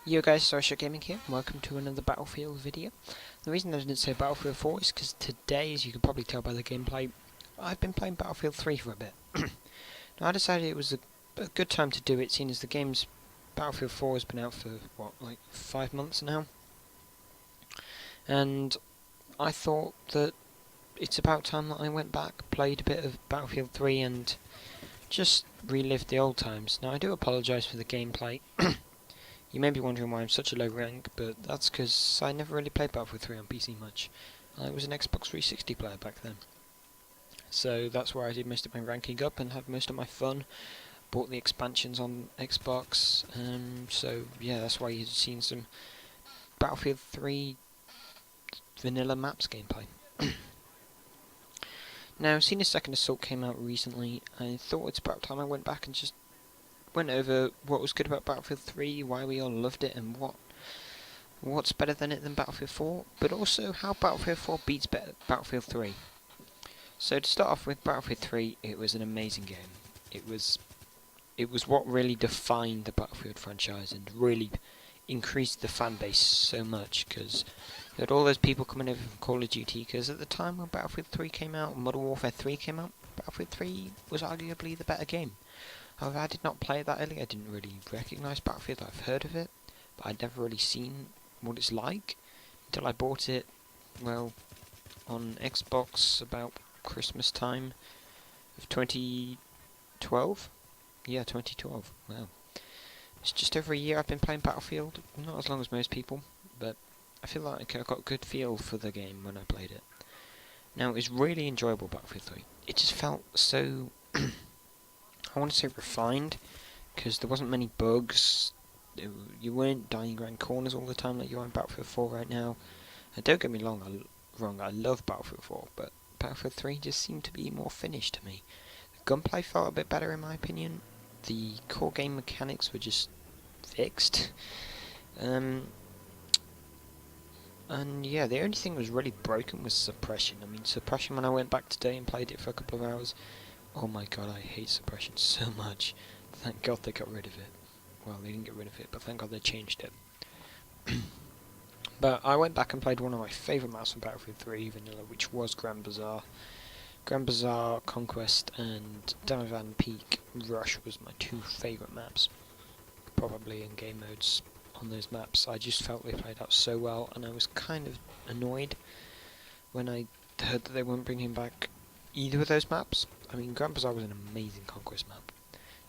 Yo guys, Social Gaming here, and welcome to another Battlefield video. The reason I didn't say Battlefield 4 is because today, as you can probably tell by the gameplay, I've been playing Battlefield 3 for a bit. Now I decided it was a good time to do it, seeing as the game's Battlefield 4 has been out for, what, like 5 months now? And I thought that it's about time that I went back, played a bit of Battlefield 3 and just relived the old times. Now I do apologise for the gameplay. You may be wondering why I'm such a low rank, but that's because I never really played Battlefield 3 on PC much. I was an Xbox 360 player back then. So that's where I did most of my ranking up and had most of my fun. Bought the expansions on Xbox, so yeah, that's why you've seen some Battlefield 3 vanilla maps gameplay. Now, seeing as Second Assault came out recently, I thought it's about time I went back and just went over what was good about Battlefield 3, why we all loved it, and what's better than it than Battlefield 4, but also how Battlefield 4 beats Battlefield 3. So to start off with, Battlefield 3, it was an amazing game. It was what really defined the Battlefield franchise and really increased the fan base so much, because you had all those people coming over from Call of Duty, because at the time when Battlefield 3 came out, Modern Warfare 3 came out, Battlefield 3 was arguably the better game. However, I did not play it that early. I didn't really recognise Battlefield. I've heard of it, but I'd never really seen what it's like until I bought it, well, on Xbox about Christmas time of 2012. Yeah, 2012. Wow. It's just over a year I've been playing Battlefield. Not as long as most people, but I feel like I got a good feel for the game when I played it. Now, it was really enjoyable, Battlefield 3. It just felt so I want to say refined, because there wasn't many bugs. You weren't dying around corners all the time like you are in Battlefield 4 right now. And don't get me wrong, I love Battlefield 4, but Battlefield 3 just seemed to be more finished to me. The gunplay felt a bit better in my opinion. The core game mechanics were just fixed. And yeah, the only thing that was really broken was suppression. I mean, suppression, when I went back today and played it for a couple of hours, oh my god, I hate suppression so much. Thank god they got rid of it. Well, they didn't get rid of it, but thank god they changed it. But I went back and played one of my favourite maps from Battlefield 3 Vanilla, which was Grand Bazaar. Grand Bazaar, Conquest, and Donovan Peak Rush was my two favourite maps. Probably in game modes on those maps. I just felt they played out so well, and I was kind of annoyed when I heard that they weren't bringing back either of those maps. I mean, Grand Bazaar was an amazing Conquest map.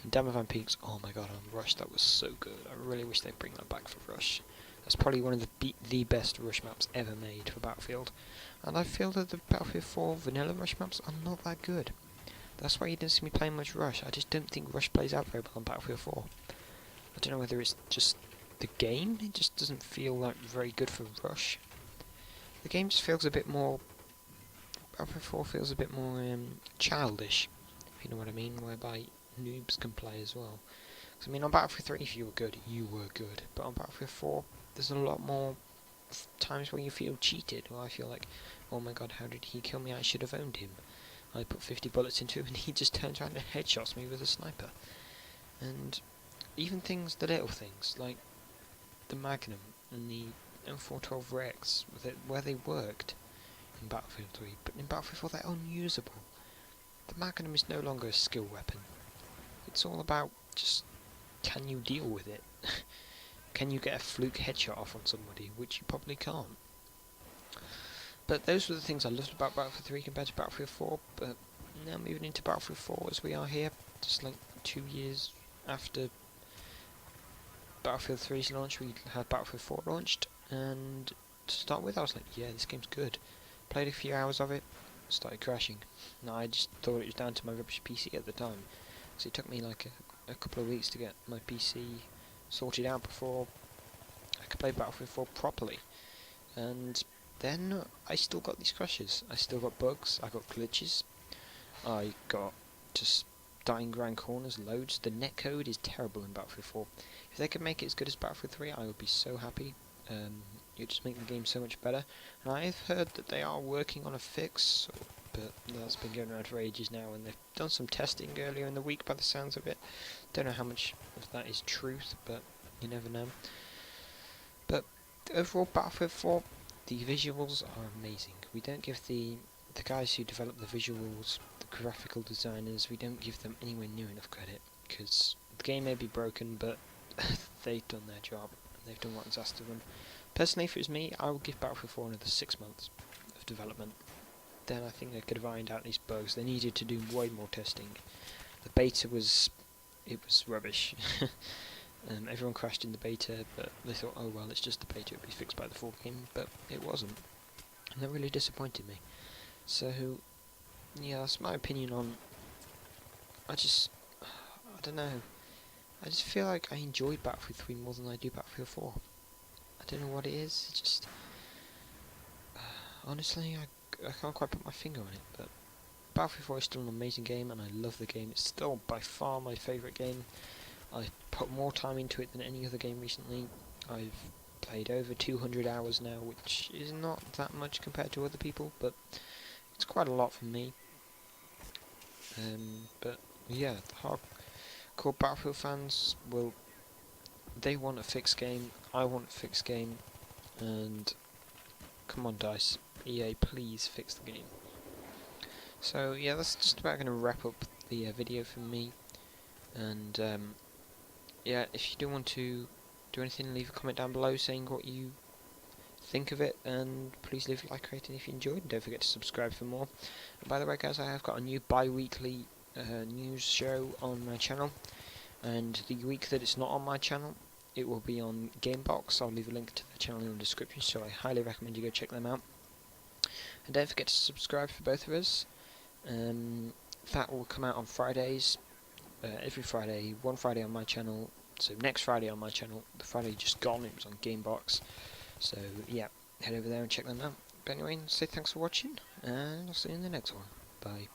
In Donovan Peaks, oh my god, on Rush, that was so good. I really wish they'd bring that back for Rush. That's probably one of the best Rush maps ever made for Battlefield. And I feel that the Battlefield 4 vanilla Rush maps are not that good. That's why you didn't see me playing much Rush. I just don't think Rush plays out very well on Battlefield 4. I don't know whether it's just the game, it just doesn't feel like very good for Rush. The game just feels a bit more, Battlefield 4 feels a bit more childish, if you know what I mean, whereby noobs can play as well. Because I mean, on Battlefield 3, if you were good, you were good. But on Battlefield 4, there's a lot more times where you feel cheated, where I feel like, oh my god, how did he kill me? I should have owned him. I put 50 bullets into him and he just turns around and headshots me with a sniper. And even things, the little things, like the Magnum and the M412 Rex, where they worked in Battlefield 3, but in Battlefield 4 they're unusable. The Magnum is no longer a skill weapon. It's all about just, can you deal with it? Can you get a fluke headshot off on somebody, which you probably can't. But those were the things I loved about Battlefield 3 compared to Battlefield 4, but now moving into Battlefield 4 as we are here, just like 2 years after Battlefield 3's launch, we had Battlefield 4 launched, and to start with I was like, yeah, this game's good. Played a few hours of it, started crashing. No, I just thought it was down to my rubbish PC at the time. So it took me like a couple of weeks to get my PC sorted out before I could play Battlefield 4 properly. And then I still got these crashes. I still got bugs, I got glitches, I got just dying around corners loads. The netcode is terrible in Battlefield 4. If they could make it as good as Battlefield 3, I would be so happy. It would just make the game so much better. And I've heard that they are working on a fix, but that's been going around for ages now, and they've done some testing earlier in the week by the sounds of it. Don't know how much of that is truth, but you never know. overall Battlefield 4, the visuals are amazing. We don't give the guys who develop the visuals, the graphical designers, we don't give them anywhere near enough credit, because the game may be broken, but they've done their job. They've done what was asked of them. Personally, if it was me, I would give Battlefield 4 another 6 months of development. Then I think they could have ironed out these bugs. They needed to do way more testing. The beta was rubbish. Everyone crashed in the beta, but they thought, oh well, it's just the beta, it'll be fixed by the full game, but it wasn't. And that really disappointed me. So, yeah, that's my opinion on... I don't know. I just feel like I enjoyed Battlefield 3 more than I do Battlefield 4. I don't know what it is, it's just... honestly, I can't quite put my finger on it, but Battlefield 4 is still an amazing game, and I love the game. It's still by far my favourite game. I've put more time into it than any other game recently. I've played over 200 hours now, which is not that much compared to other people, but it's quite a lot for me. But yeah, the hardcore Battlefield fans they want a fixed game, I want a fixed game, and come on DICE, EA, please fix the game. So yeah, that's just about going to wrap up the video from me, and yeah, if you do want to do anything, leave a comment down below saying what you think of it, and please leave a like rating if you enjoyed, and don't forget to subscribe for more. And by the way guys, I have got a new bi-weekly news show on my channel, and the week that it's not on my channel, it will be on Gamebox. I'll leave a link to the channel in the description, so I highly recommend you go check them out. And don't forget to subscribe for both of us. That will come out on Fridays, every Friday, one Friday on my channel, so next Friday on my channel, the Friday just gone, it was on Gamebox, so yeah, head over there and check them out. But anyway, say thanks for watching, and I'll see you in the next one. Bye.